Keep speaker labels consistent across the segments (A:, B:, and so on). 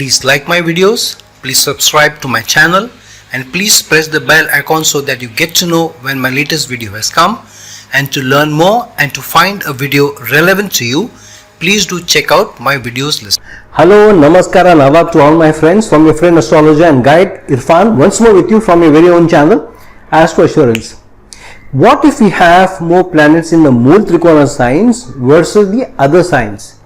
A: Please like my videos, please subscribe to my channel, and please press the bell icon so that you get to know when my latest video has come. And to learn more and to find a video relevant to you, please do check out my videos list.
B: Hello, Namaskar and Adab to all my friends from your friend astrologer and guide Irfan, once more with you from your very own channel, Astro Assurance. What if we have more planets in the Mooltrikona signs versus the other signs?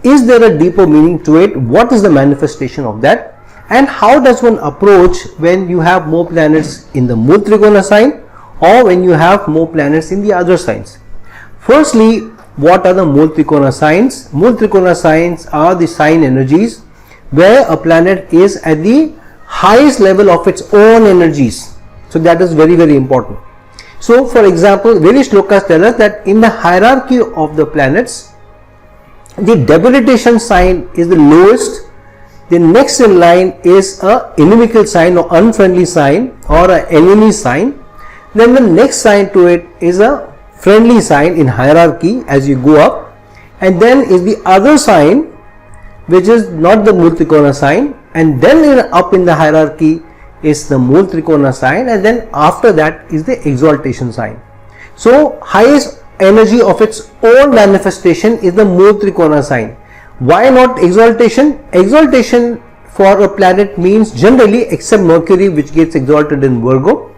B: Is there a deeper meaning to it? What is the manifestation of that? And how does one approach when you have more planets in the Mooltrikona sign or when you have more planets in the other signs? Firstly, what are the Mooltrikona signs? Mooltrikona signs are the sign energies where a planet is at the highest level of its own energies. So that is very, very important. So for example, various shlokas tell us that in the hierarchy of the planets, the debilitation sign is the lowest. The next in line is a inimical sign or unfriendly sign or an enemy sign. Then the next sign to it is a friendly sign in hierarchy as you go up, and then is the other sign which is not the Mooltrikona sign, and then up in the hierarchy is the Mooltrikona sign, and then after that is the exaltation sign. So highest energy of its own manifestation is the Mooltrikona sign. Why not exaltation? Exaltation for a planet means generally, except Mercury which gets exalted in Virgo,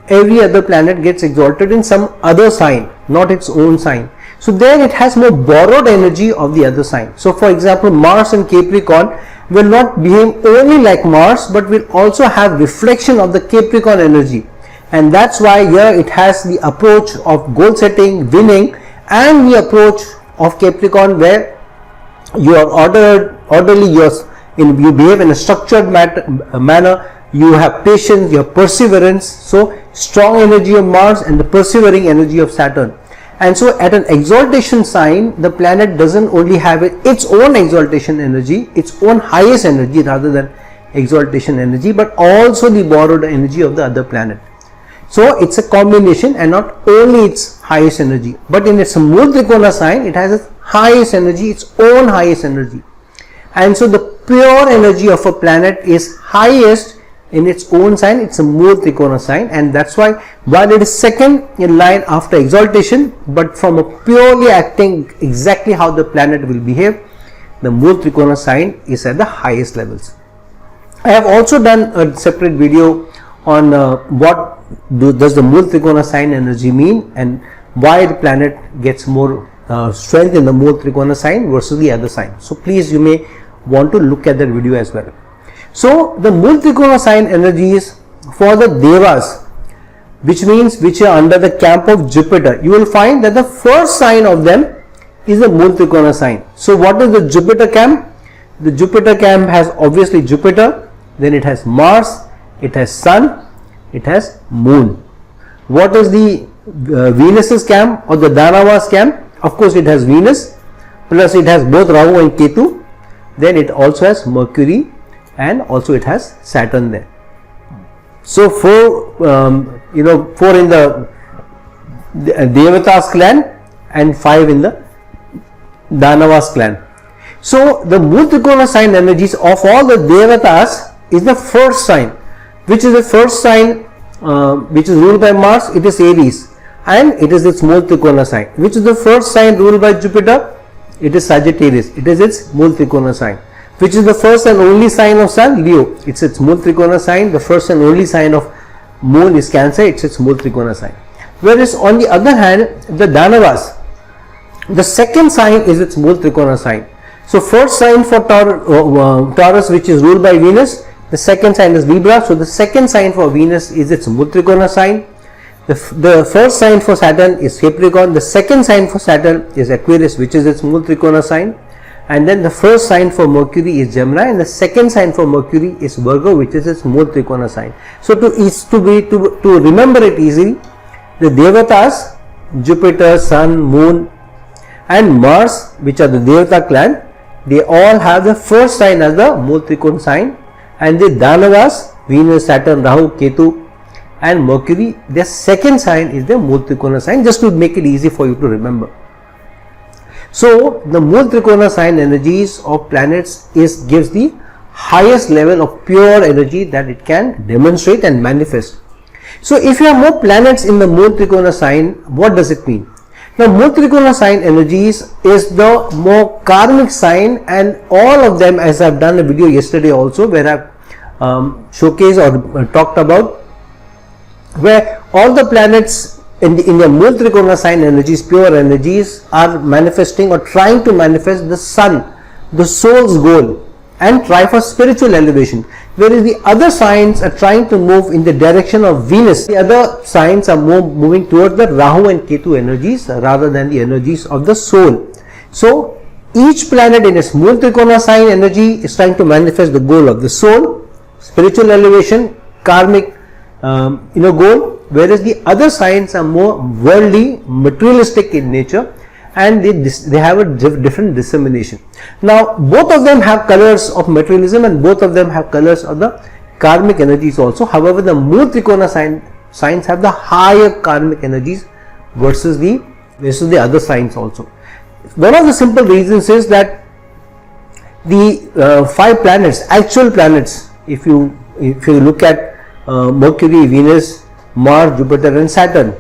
B: every other planet gets exalted in some other sign, not its own sign. So there it has more borrowed energy of the other sign. So for example, Mars in Capricorn will not behave only like Mars, but will also have reflection of the Capricorn energy. And that's why here it has the approach of goal setting, winning, and the approach of Capricorn where you are orderly, you behave in a structured manner, you have patience, you have perseverance. So strong energy of Mars and the persevering energy of Saturn. And so at an exaltation sign, the planet doesn't only have its own exaltation energy, its own highest energy rather than exaltation energy, but also the borrowed energy of the other planet. So it's a combination and not only its highest energy, but in its Mooltrikona sign, it has its highest energy, its own highest energy. And so the pure energy of a planet is highest in its own sign, it's a Mooltrikona sign, and that's why while it is second in line after exaltation, but from a purely acting exactly how the planet will behave, the Mooltrikona sign is at the highest levels. I have also done a separate video on what does the Mooltrikona sign energy mean and why the planet gets more strength in the Mooltrikona sign versus the other sign. So please, you may want to look at that video as well. So the Mooltrikona sign energies for the Devas, which means which are under the camp of Jupiter, you will find that the first sign of them is the Mooltrikona sign. So what is the Jupiter camp? The Jupiter camp has obviously Jupiter, then it has Mars, it has Sun, it has Moon. What is the Venus's camp or the Dhanava's camp? Of course it has Venus, plus it has both Rahu and Ketu, then it also has Mercury, and also it has Saturn there. So four in the Devata's clan and 5 in the Dhanava's clan. So the Mooltrikona sign energies of all the Devatas is the first sign. Which is the first sign which is ruled by Mars? It is Aries, and it is its Mooltrikona sign. Which is the first sign ruled by Jupiter? It is Sagittarius. It is its Mooltrikona sign. Which is the first and only sign of Sun? Leo. It's its Mooltrikona sign. The first and only sign of Moon is Cancer. It's its Mooltrikona sign. Whereas on the other hand, the Dhanavas, the second sign is its Mooltrikona sign. So first sign for Taurus, which is ruled by Venus. The second sign is Libra. So the second sign for Venus is its Mooltrikona sign. The first sign for Saturn is Capricorn. The second sign for Saturn is Aquarius, which is its Mooltrikona sign. And then the first sign for Mercury is Gemini, and the second sign for Mercury is Virgo, which is its Mooltrikona sign. So to remember it easily, the Devatas, Jupiter, Sun, Moon, and Mars, which are the Devata clan, they all have the first sign as the Mooltrikona sign, and the Dhanavas, Venus, Saturn, Rahu, Ketu, and Mercury, their second sign is the Mooltrikona sign, just to make it easy for you to remember. So the Mooltrikona sign energies of planets gives the highest level of pure energy that it can demonstrate and manifest. So if you have more planets in the Mooltrikona sign, what does it mean? Now Mooltrikona sign energies is the more karmic sign, and all of them, as I've done a video yesterday also where I've showcased or talked about, where all the planets in the Mooltrikona sign energies, pure energies, are manifesting or trying to manifest the sun, the soul's goal, and try for spiritual elevation, whereas the other signs are trying to move in the direction of Venus. The other signs are more moving towards the Rahu and Ketu energies rather than the energies of the soul. So each planet in its Mooltrikona sign energy is trying to manifest the goal of the soul, spiritual elevation, karmic goal, whereas the other signs are more worldly, materialistic in nature, and they have a different dissemination. Now both of them have colors of materialism and both of them have colors of the karmic energies also. However, the Mooltrikona signs have the higher karmic energies versus the other signs also. One of the simple reasons is that the 5 planets, actual planets, if you look at Mercury, Venus, Mars, Jupiter and Saturn,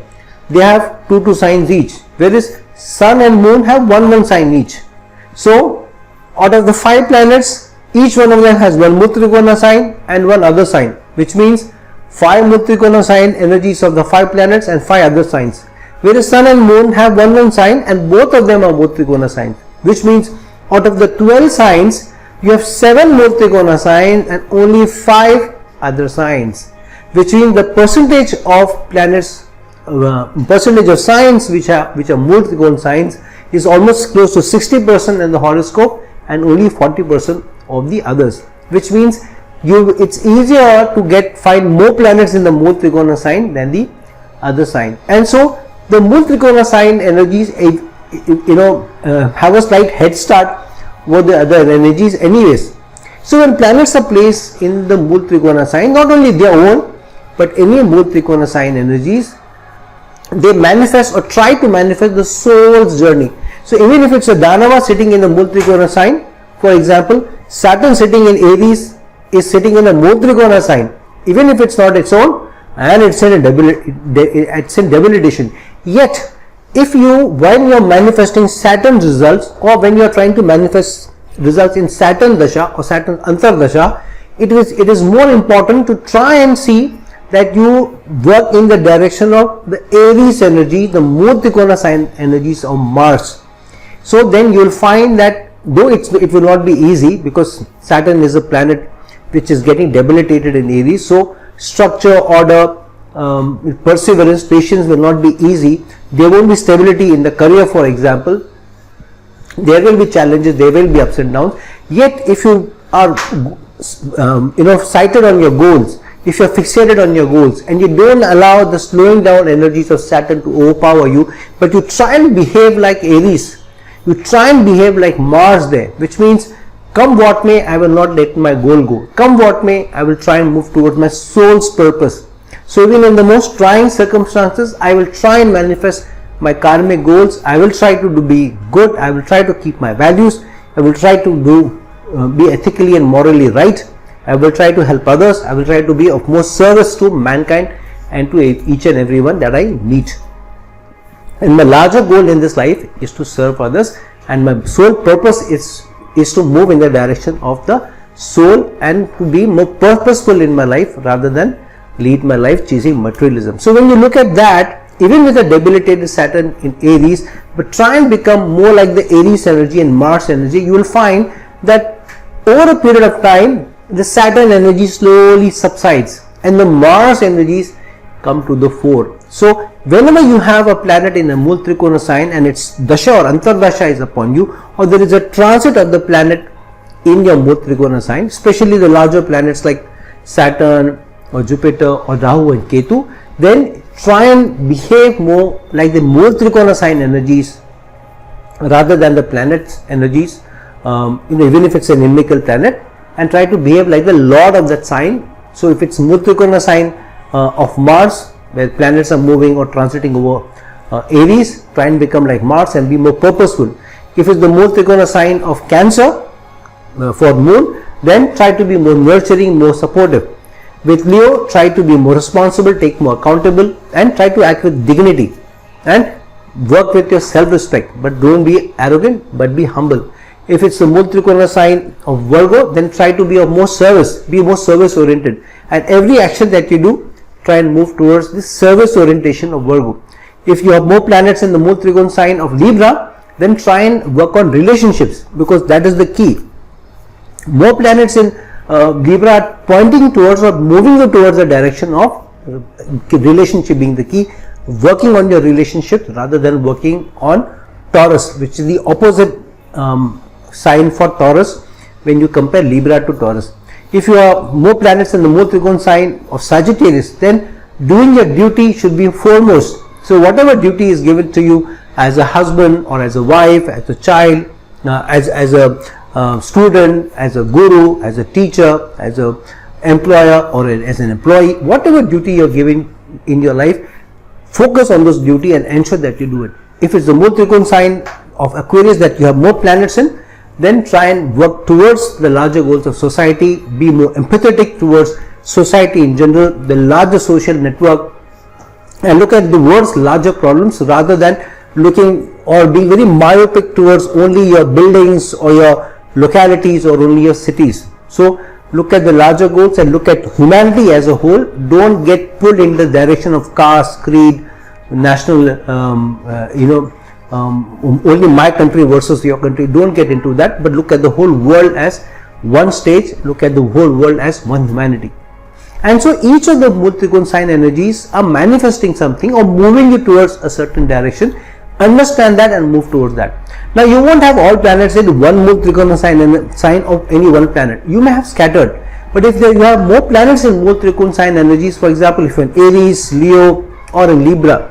B: they have 2 signs each, whereas Sun and Moon have 1 sign each. So out of the 5 planets, each one of them has 1 Mooltrikona sign and 1 other sign, which means 5 Mooltrikona sign energies of the 5 planets and 5 other signs, whereas Sun and Moon have 1 sign and both of them are Mooltrikona signs, which means out of the 12 signs you have 7 Mooltrikona signs and only 5 other signs, which means the percentage of planets, percentage of signs which are Mooltrikona signs is almost close to 60% in the horoscope and only 40% of the others, which means it's easier to find more planets in the Mooltrikona sign than the other sign. And so the Mooltrikona sign energies have a slight head start over the other energies anyways. So when planets are placed in the Mooltrikona sign, not only their own but any Mooltrikona sign energies, they manifest or try to manifest the soul's journey. So even if it's a Dhanava sitting in the Mooltrikona sign, for example, Saturn sitting in Aries is sitting in a Mooltrikona sign, even if it's not its own and it's in debilitation. Yet, when you are manifesting Saturn's results, or when you are trying to manifest results in Saturn Dasha or Saturn Antardasha, it is more important to try and see that you work in the direction of the Aries energy, the Mooltrikona sign energies of Mars. So then you will find that though it will not be easy, because Saturn is a planet which is getting debilitated in Aries, so structure, order, perseverance, patience will not be easy. There won't be stability in the career, for example. There will be challenges, there will be ups and downs. Yet if you are sighted on your goals, if you are fixated on your goals and you don't allow the slowing down energies of Saturn to overpower you, but you try and behave like Aries, you try and behave like Mars there, which means come what may, I will not let my goal go. Come what may, I will try and move towards my soul's purpose. So even in the most trying circumstances, I will try and manifest my karmic goals. I will try to be good. I will try to keep my values. I will try to be ethically and morally right. I will try to help others. I will try to be of most service to mankind and to each and everyone that I meet. And my larger goal in this life is to serve others, and my sole purpose is to move in the direction of the soul and to be more purposeful in my life rather than lead my life chasing materialism. So when you look at that, even with a debilitated Saturn in Aries, but try and become more like the Aries energy and Mars energy, you will find that over a period of time, the Saturn energy slowly subsides and the Mars energies come to the fore. So whenever you have a planet in a Mooltrikona sign and its Dasha or Antardasha is upon you, or there is a transit of the planet in your Mooltrikona sign, especially the larger planets like Saturn or Jupiter or Rahu and Ketu, then try and behave more like the Mooltrikona sign energies rather than the planet's energies, even if it's an inimical planet, and try to behave like the lord of that sign. So if it's Mooltrikona sign of Mars, where planets are moving or transiting over Aries, try and become like Mars and be more purposeful. If it's the Mooltrikona sign of Cancer for Moon, then try to be more nurturing, more supportive. With Leo, try to be more responsible, take more accountable, and try to act with dignity and work with your self-respect, but don't be arrogant, but be humble. If it's the Mooltrikona sign of Virgo, then try to be of more service, be more service oriented, and every action that you do, try and move towards this service orientation of Virgo. If you have more planets in the Mooltrikona sign of Libra, then try and work on relationships, because that is the key. More planets in Libra are pointing towards or moving you towards the direction of relationship being the key, working on your relationship rather than working on Taurus, which is the opposite sign for Taurus when you compare Libra to Taurus. If you have more planets in the Mooltrikona sign of Sagittarius, then doing your duty should be foremost. So whatever duty is given to you as a husband or as a wife, as a child, as a student, as a guru, as a teacher, as a employer, or as an employee, whatever duty you're giving in your life, focus on those duty and ensure that you do it. If it's the Mooltrikona sign of Aquarius that you have more planets in, then try and work towards the larger goals of society, be more empathetic towards society in general, the larger social network, and look at the world's larger problems rather than looking or being very myopic towards only your buildings or your localities or only your cities. So look at the larger goals and look at humanity as a whole. Don't get pulled in the direction of caste, creed, national, only my country versus your country. Don't get into that, but look at the whole world as one stage, look at the whole world as one humanity. And so each of the Mooltrikona sign energies are manifesting something or moving you towards a certain direction. Understand that and move towards that. Now you won't have all planets in one Mooltrikona sign of any one planet. You may have scattered, but if you have more planets in Mooltrikona sign energies, for example, if you're in Aries, Leo, or in Libra,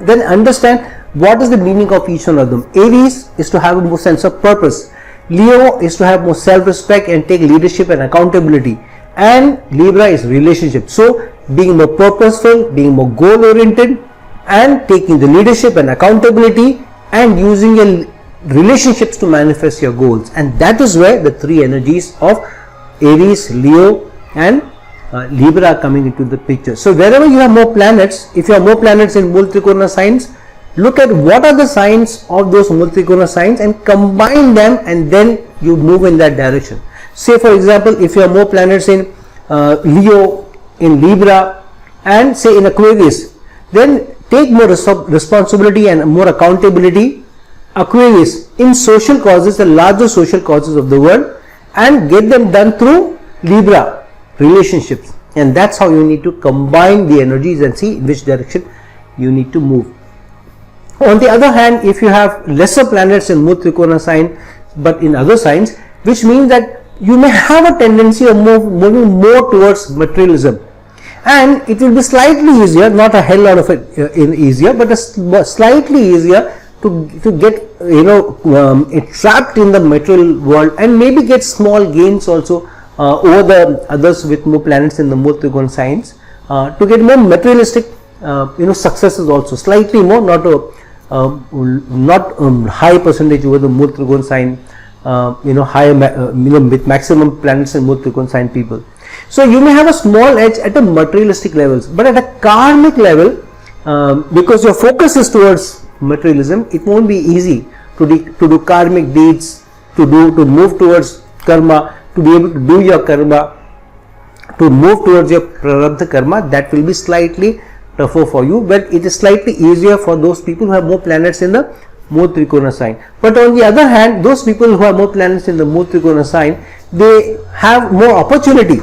B: then understand what is the meaning of each one of them. Aries is to have a more sense of purpose. Leo is to have more self-respect and take leadership and accountability. And Libra is relationship. So being more purposeful, being more goal-oriented, and taking the leadership and accountability and using your relationships to manifest your goals. And that is where the three energies of Aries, Leo, and Libra are coming into the picture. So wherever you have more planets, if you have more planets in Mooltrikona signs, look at what are the signs of those Mooltrikona signs and combine them, and then you move in that direction. Say for example, if you have more planets in Leo, in Libra, and say in Aquarius, then take more responsibility and more accountability, Aquarius, in social causes, the larger social causes of the world, and get them done through Libra, relationships. And that's how you need to combine the energies and see in which direction you need to move. On the other hand, if you have lesser planets in Mooltrikona sign but in other signs, which means that you may have a tendency of moving more towards materialism, and it will be slightly easier, not a hell lot of it easier, but slightly easier to get trapped in the material world and maybe get small gains also over the others with more planets in the Mooltrikona signs, to get more materialistic successes also, slightly more, not high percentage over the Mooltrikona sign, higher with maximum planets in Mooltrikona sign people. So you may have a small edge at a materialistic levels, but at a karmic level, because your focus is towards materialism, it won't be easy to do karmic deeds, to move towards karma, to be able to do your karma, to move towards your prarabdha karma. That will be slightly tougher for you, but it is slightly easier for those people who have more planets in the Mooltrikona sign. But on the other hand, those people who have more planets in the Mooltrikona sign, they have more opportunity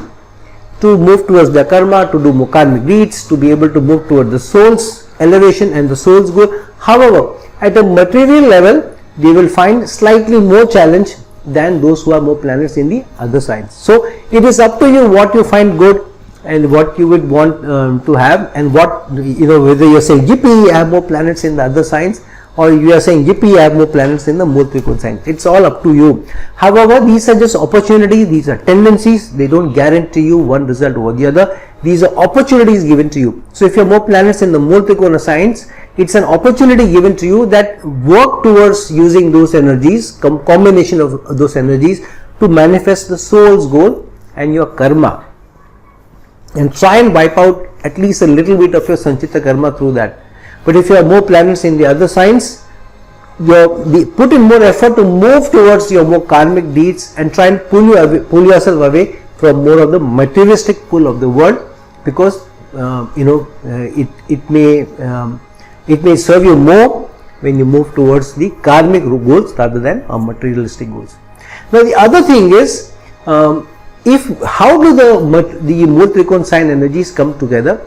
B: to move towards their karma, to do more karmic deeds, to be able to move towards the soul's elevation and the soul's goal. However, at a material level, they will find slightly more challenge than those who have more planets in the other signs. So it is up to you what you find good and what you would want to have, and what, whether you are saying yippee, I have more planets in the other signs, or you are saying yippee, I have more planets in the Mooltrikona sign. It's all up to you. However, these are just opportunities, these are tendencies, they don't guarantee you one result over the other. These are opportunities given to you. So if you have more planets in the Mooltrikona signs, it's an opportunity given to you that work towards using those energies, combination of those energies, to manifest the soul's goal and your karma, and try and wipe out at least a little bit of your sanchita karma through that. But if you have more planets in the other signs, put in more effort to move towards your more karmic deeds and try and pull yourself away from more of the materialistic pull of the world, because it may serve you more when you move towards the karmic goals rather than materialistic goals. Now the other thing is, how do the Mooltrikona sign energies come together?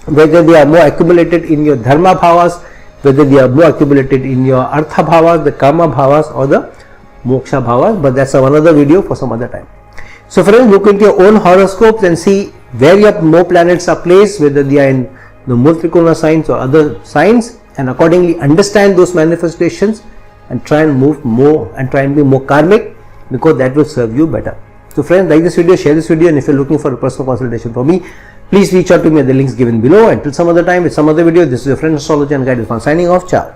B: Whether they are more accumulated in your dharma bhavas, whether they are more accumulated in your artha bhavas, the kama bhavas, or the moksha bhavas, but that's another video for some other time. So friends, look into your own horoscopes and see where your more planets are placed, whether they are in the Mooltrikona signs or other signs, and accordingly understand those manifestations and try and move more and try and be more karmic, because that will serve you better. So friends, like this video, share this video, and if you're looking for a personal consultation from me, please reach out to me at the links given below. Until some other time with some other video, this is your friend astrologer and guide Devata signing off. Ciao.